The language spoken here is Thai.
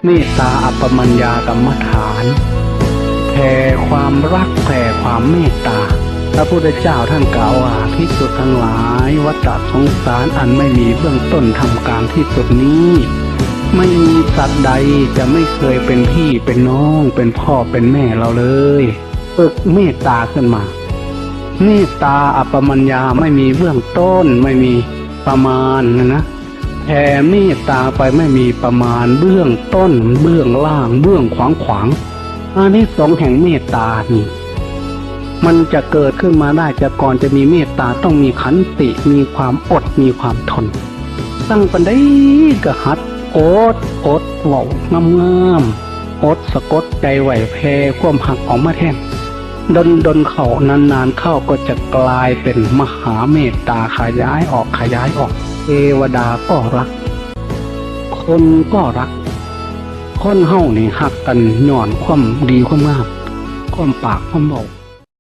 เมตตาอัปปมัญญากรรมฐานแผ่ความรักแผ่ความเมตตาพระพุทธเจ้าท่านกล่าวว่าภิกษุทั้งหลายวัฏสงสารอันไม่มีเบื้องต้นทำกลางที่สุดนี้ไม่มีสัตว์ใดจะไม่เคยเป็นพี่เป็นน้องเป็นพ่อเป็นแม่เราเลยฝึกเมตตาขึ้นมาเมตตาอัปปมัญญาไม่มีเบื้องต้นไม่มีประมาณนะแผ่เมตตาไปไม่มีประมาณเบื้องต้นเบื้องล่างเบื้องขวางอานิสงส์แห่งเมตตานี่มันจะเกิดขึ้นมาได้จะก่อนจะมีเมตตาต้องมีขันติมีความอดมีความทนตั้งปันได้กะหัดอดเว้างามอดสะกดใจไหวแพ้ความหักออกมาแทนดนเข้านานเข้าก็จะกลายเป็นมหาเมตตาขยายออกเทวดาก็รักคนก็รักคนเฮานี่หักกันย้อนความดีความงามความปากความเว้า